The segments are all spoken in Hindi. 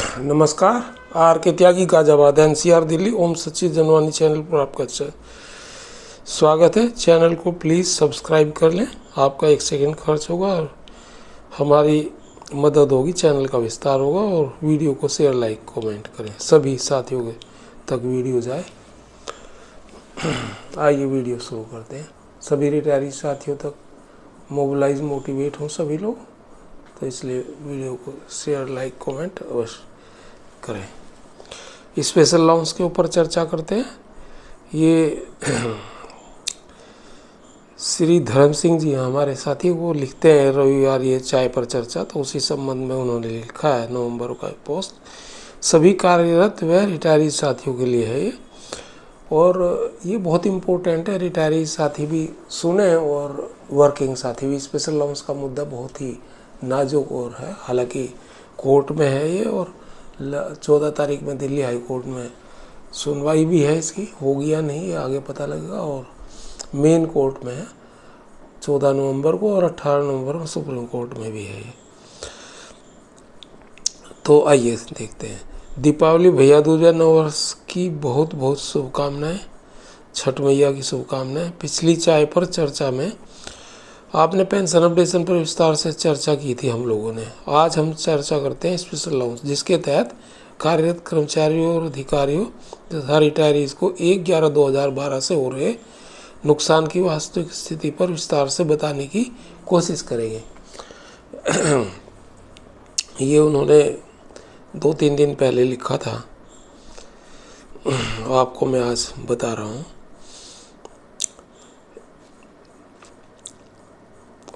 नमस्कार। आर के त्यागी गाजाबाद एनसीआर दिल्ली ओम सचिव जनवानी चैनल पर आपका स्वागत है। चैनल को प्लीज़ सब्सक्राइब कर लें, आपका 1 सेकंड खर्च होगा और हमारी मदद होगी, चैनल का विस्तार होगा। और वीडियो को शेयर, लाइक, कमेंट करें, सभी साथियों के तक वीडियो जाए। आइए वीडियो शुरू करते हैं। सभी रिटायरी साथियों तक मोबिलाइज, मोटिवेट हों सभी लोग, तो इसलिए वीडियो को शेयर, लाइक, कमेंट अवश्य करें। स्पेशल लॉन्स के ऊपर चर्चा करते हैं। ये श्री धर्म सिंह जी हमारे साथी, वो लिखते हैं रविवार ये चाय पर चर्चा, तो उसी संबंध में उन्होंने लिखा है नवंबर का पोस्ट। सभी कार्यरत व रिटायरी साथियों के लिए है ये, और ये बहुत इम्पोर्टेंट है। रिटायरी साथी भी सुने और वर्किंग साथी भी। स्पेशल लॉन्स का मुद्दा बहुत ही नाजुक और है, हालांकि कोर्ट में है ये, और 14 तारीख में दिल्ली हाई कोर्ट में सुनवाई भी है इसकी, होगी या नहीं ये आगे पता लगेगा। और मेन कोर्ट में है 14 नवंबर को, और 18 नवंबर को सुप्रीम कोर्ट में भी है ये। तो आइए देखते हैं। दीपावली, भैया दूज या नववर्ष की बहुत बहुत शुभकामनाएं, छठ मैया की शुभकामनाएं। पिछली चाय पर चर्चा में आपने पेंशन अपडेशन पर विस्तार से चर्चा की थी हम लोगों ने। आज हम चर्चा करते हैं स्पेशल लॉन्स, जिसके तहत कार्यरत कर्मचारियों और अधिकारियों तथा रिटायरीज को 1/11/2012 से हो रहे नुकसान की वास्तविक स्थिति पर विस्तार से बताने की कोशिश करेंगे। ये उन्होंने 2-3 दिन पहले लिखा था, आपको मैं आज बता रहा हूँ।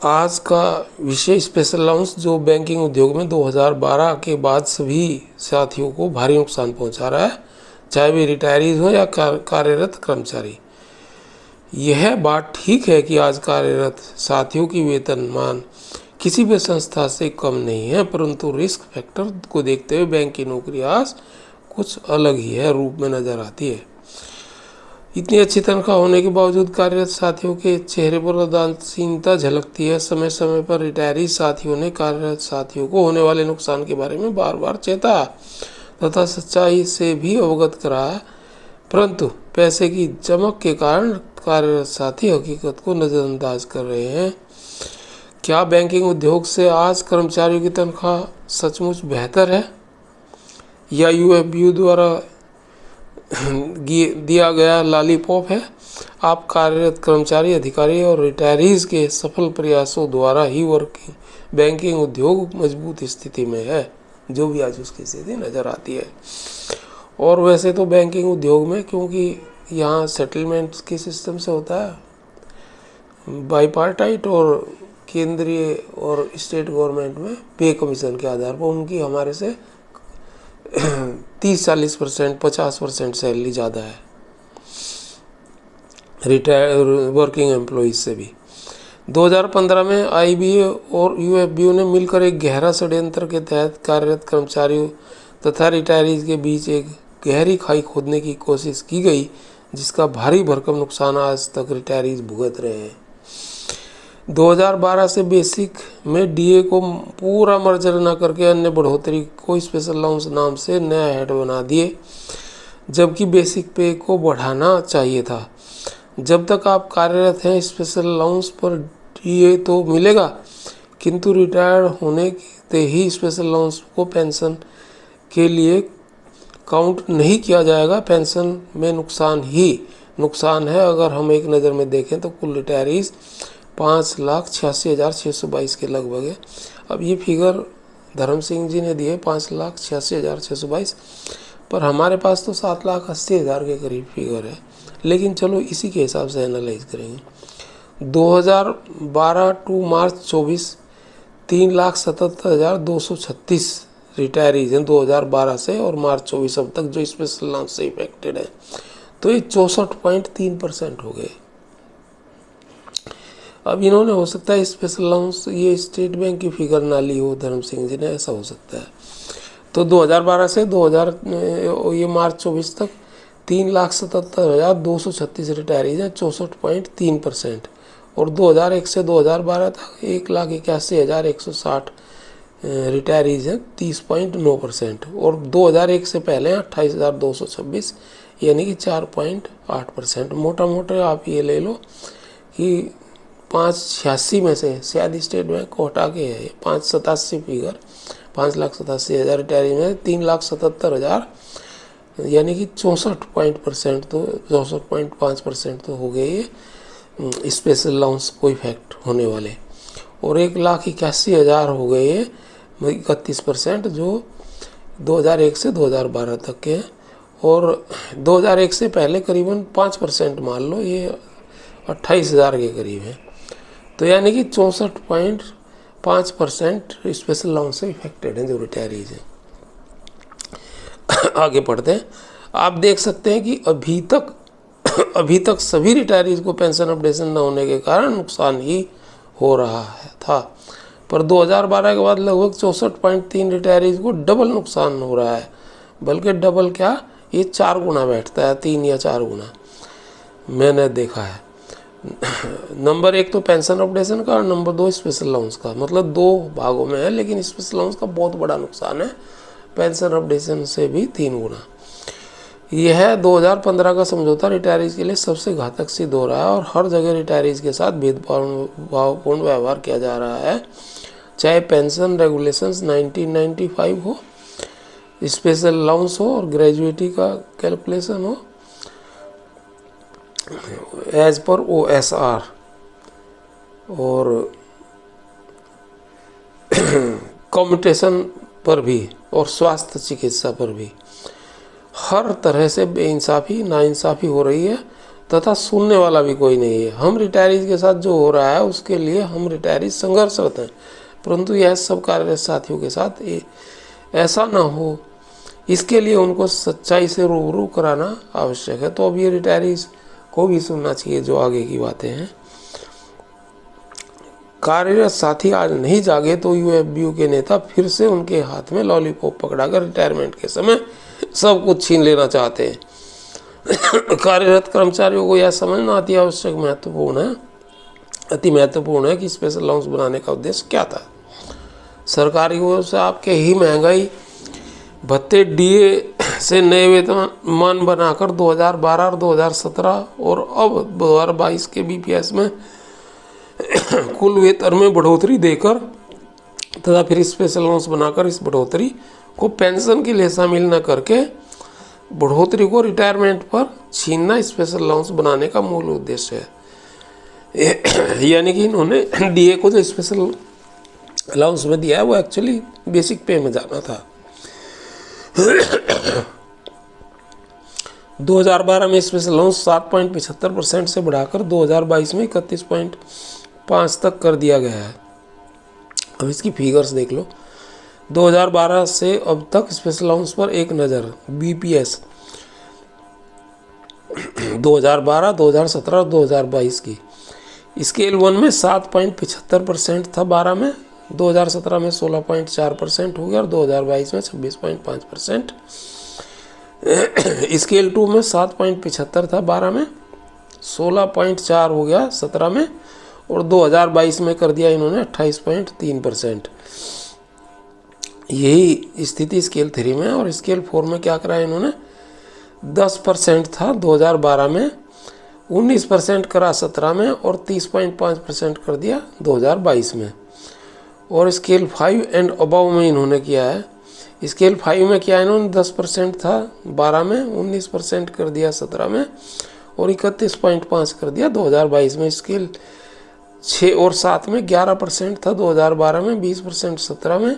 आज का विषय स्पेशल लॉन्स, जो बैंकिंग उद्योग में 2012 के बाद सभी साथियों को भारी नुकसान पहुंचा रहा है, चाहे वे रिटायरीज हो या कार्यरत कर्मचारी। यह बात ठीक है कि आज कार्यरत साथियों की वेतनमान किसी भी संस्था से कम नहीं है, परंतु रिस्क फैक्टर को देखते हुए बैंक की नौकरी आज कुछ अलग ही है रूप में नजर आती है। इतनी अच्छी तनख्वाह होने के बावजूद कार्यरत साथियों के चेहरे पर उदासीनता झलकती है। समय समय पर रिटायरी साथियों ने कार्यरत साथियों को होने वाले नुकसान के बारे में बार बार चेता तथा सच्चाई से भी अवगत कराया, परंतु पैसे की चमक के कारण कार्यरत साथी हकीकत को नज़रअंदाज कर रहे हैं। क्या बैंकिंग उद्योग से आज कर्मचारियों की तनख्वाह सचमुच बेहतर है, या यूएफबीयू द्वारा दिया गया लॉलीपॉप है? आप कार्यरत कर्मचारी, अधिकारी और रिटायरीज के सफल प्रयासों द्वारा ही बैंकिंग उद्योग मजबूत स्थिति में है, जो भी आज उसकी स्थिति नज़र आती है। और वैसे तो बैंकिंग उद्योग में, क्योंकि यहाँ सेटलमेंट के सिस्टम से होता है बाईपार्टाइट, और केंद्रीय और स्टेट गवर्नमेंट में पे कमीशन के आधार पर उनकी हमारे से 30-40%, 50% सैलरी ज़्यादा है रिटायर वर्किंग एम्प्लॉइज से भी। 2015 में आईबीए और यूएफबीयू ने मिलकर एक गहरा षड्यंत्र के तहत कार्यरत कर्मचारियों तथा रिटायरीज के बीच एक गहरी खाई खोदने की कोशिश की गई, जिसका भारी भरकम नुकसान आज तक रिटायरीज भुगत रहे हैं। 2012 से बेसिक में डीए को पूरा मर्जर न करके अन्य बढ़ोतरी को स्पेशल लॉन्स नाम से नया हेड बना दिए, जबकि बेसिक पे को बढ़ाना चाहिए था। जब तक आप कार्यरत हैं, स्पेशल लॉन्स पर डीए तो मिलेगा, किंतु रिटायर्ड होने के ही स्पेशल लॉन्स को पेंशन के लिए काउंट नहीं किया जाएगा। पेंशन में नुकसान ही नुकसान है। अगर हम एक नज़र में देखें तो कुल रिटायरीज 5,86,622 के लगभग है। अब ये फिगर धर्म सिंह जी ने दिए 5,86,622, पर हमारे पास तो 7,80,000 के करीब फिगर है। लेकिन चलो इसी के हिसाब से एनालाइज करेंगे। 2012 टू मार्च 24 3,77,236 रिटायरीज हैं 2012 से, और मार्च 24 अब तक जो स्पेशल लॉन्स से इफेक्टेड है, तो ये 64.3% हो गए। अब इन्होंने, हो सकता है स्पेशल लॉन्स ये स्टेट बैंक की फिगर ना ली हो धर्म सिंह जी ने, ऐसा हो सकता है। तो 2012 से ये मार्च 24 तक 3,77,236 रिटायरीज हैं, 64.3%। और 2001 से 2012 तक 1,81,160 रिटायरीज हैं 30.9% और 2001 से पहले 28,226 यानी कि 4.8%। मोटा मोटा आप ये ले लो कि 586 में से शायद स्टेट बैंक को हटा के है 587 फिगर 5,87,000 रिटायरी में 3,77,000 यानी कि 64% तो 64.5% तो हो गए ये स्पेशल अलाउंस को इफेक्ट होने वाले, और 1,81,000 हो गए ये 31% जो 2001 से 2012 तक के हैं, और 2001 से पहले करीबन 5% मान लो ये 28,000 के करीब है। तो यानी कि 64.5% स्पेशल अलाउंस से इफेक्टेड हैं जो रिटायरीज हैं। आगे पढ़ते हैं। आप देख सकते हैं कि अभी तक सभी रिटायरीज को पेंशन अपडेशन न होने के कारण नुकसान ही हो रहा था, पर 2012 के बाद लगभग 64.3 रिटायरीज को डबल नुकसान हो रहा है, बल्कि डबल क्या, ये 4 गुना बैठता है, 3 या 4 गुना मैंने देखा है। नंबर 1 तो पेंशन अपडेशन का और नंबर 2 स्पेशल अलाउंस का, मतलब 2 भागों में है, लेकिन स्पेशल अलाउंस का बहुत बड़ा नुकसान है, पेंशन अपडेशन से भी 3 गुना। यह 2015 का समझौता रिटायरीज के लिए सबसे घातक सिद्ध हो रहा है और हर जगह रिटायरीज के साथ भेदभावपूर्ण व्यवहार किया जा रहा है, चाहे पेंशन रेगुलेशंस 1995 हो, स्पेशल अलाउंस हो और ग्रेजुएटी का कैलकुलेशन हो एज पर OSR और कम्यूटेशन पर भी और स्वास्थ्य चिकित्सा पर भी। हर तरह से बेइंसाफ़ी नाइंसाफ़ी हो रही है तथा सुनने वाला भी कोई नहीं है। हम रिटायरीज के साथ जो हो रहा है उसके लिए हम रिटायरीज संघर्षरत हैं, परंतु यह सब कार्यरत साथियों के साथ ऐसा ना हो, इसके लिए उनको सच्चाई से रूबरू कराना आवश्यक है। तो अब ये रिटायरीज को भी सुनना चाहिए जो आगे की बातें हैं। कार्यरत साथी आज नहीं जागे तो UFBU के नेता फिर से उनके हाथ में लॉलीपॉप पकड़ाकर रिटायरमेंट के समय सब कुछ छीन लेना चाहते हैं। कार्यरत कर्मचारियों को यह समझना अति महत्वपूर्ण है कि स्पेशल अलाउंस बनाने का उद्देश्य क्या था। सरकारी ओर से आपके ही महंगाई भत्ते DA से नए वेतनमान बनाकर 2012 और 2017 और अब 2022 के BPS में कुल वेतन में बढ़ोतरी देकर तथा फिर स्पेशल अलाउंस बनाकर इस बढ़ोतरी को पेंशन के लिए शामिल न करके बढ़ोतरी को रिटायरमेंट पर छीनना स्पेशल अलाउंस बनाने का मूल उद्देश्य है। यानी कि इन्होंने DA को जो स्पेशल अलाउंस में दिया है वो एक्चुअली बेसिक पे में जाना था। 2012 में स्पेशल अलाउंस 7.75% से बढ़ाकर 2022 में 31.5 तक कर दिया गया है। अब इसकी फिगर्स देख लो। 2012 से अब तक स्पेशल अलाउंस पर एक नज़र। BPS 2012, 2017 और 2022 की स्केल 1 में 7.75% था 12 में, 2017 में 16.4% हो गया और 2022 में 26.5%। स्केल 2 में 7.75 था 12 में, 16.4 हो गया 17 में और 2022 में कर दिया इन्होंने 28.3%। यही स्थिति स्केल 3 में। और स्केल 4 में क्या करा इन्होंने, 10% था 2012 में, 19% करा 17 में और 30.5% कर दिया 2022 में। और स्केल 5 एंड अबव में इन्होंने किया है। स्केल 5 में किया इन्होंने 10% था 12 में, 19% कर दिया 17 में और 31.5 कर दिया 2022 में। स्केल 6 और 7 में 11% था 2012 में, 20% 17 में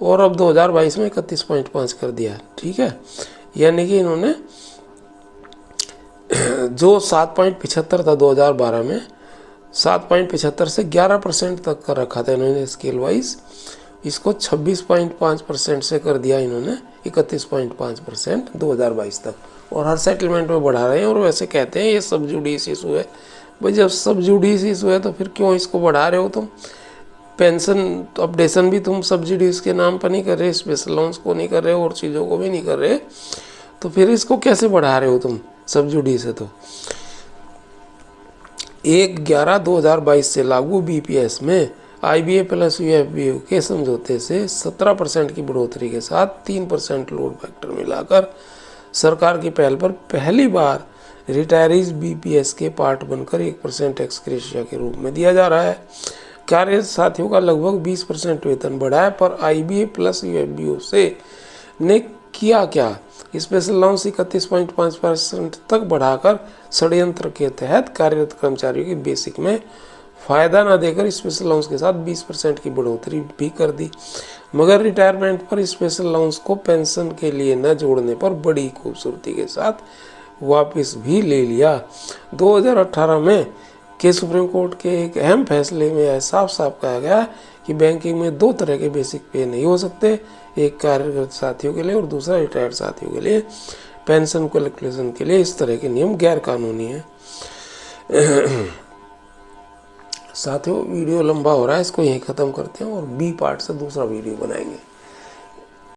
और अब 2022 में 31.5 कर दिया। ठीक है, यानी कि इन्होंने जो 7.75 था 2012 में, 7.75 से 11% तक का रखा था इन्होंने स्केल वाइज, इसको 26.5% से कर दिया इन्होंने 31.5% 2022 तक। और हर सेटलमेंट में बढ़ा रहे हैं और वैसे कहते हैं ये सब जुडिस इशू है। भाई जब सब जुडिस इशू है तो फिर क्यों इसको बढ़ा रहे हो तुम? पेंशन अपडेशन भी तुम सब्सिडीज के नाम पर नहीं कर रहे, स्पेशल अलाउंस को नहीं कर रहे और चीज़ों को भी नहीं कर रहे, तो फिर इसको कैसे बढ़ा रहे हो तुम सब्सिडीज है? तो 1/11/2022 से लागू BPS में IBA प्लस UFBU के समझौते से 17% की बढ़ोतरी के साथ 3% लोड फैक्टर मिलाकर सरकार की पहल पर पहली बार रिटायरीज BPS के पार्ट बनकर 1% एक्स ग्रेशिया के रूप में दिया जा रहा है। कार्यरत साथियों का लगभग 20% वेतन बढ़ा है, पर IBA प्लस UFBU से ने किया क्या? स्पेशल अलाउंस 31.5% तक बढ़ाकर षड्यंत्र के तहत कार्यरत कर्मचारियों की बेसिक में फायदा न देकर स्पेशल अलाउंस के साथ 20% की बढ़ोतरी भी कर दी, मगर रिटायरमेंट पर स्पेशल अलाउंस को पेंशन के लिए न जोड़ने पर बड़ी खूबसूरती के साथ वापस भी ले लिया। 2018 में के सुप्रीम कोर्ट के एक अहम फैसले में यह साफ साफ कहा गया कि बैंकिंग में 2 तरह के बेसिक पे नहीं हो सकते, एक कार्यरत साथियों के लिए और दूसरा रिटायर्ड साथियों के लिए। पेंशन कैलकुलेशन के लिए इस तरह के नियम गैर कानूनी हैं। साथियों, वीडियो लंबा हो रहा है, इसको यहीं ख़त्म करते हैं और B पार्ट से दूसरा वीडियो बनाएंगे।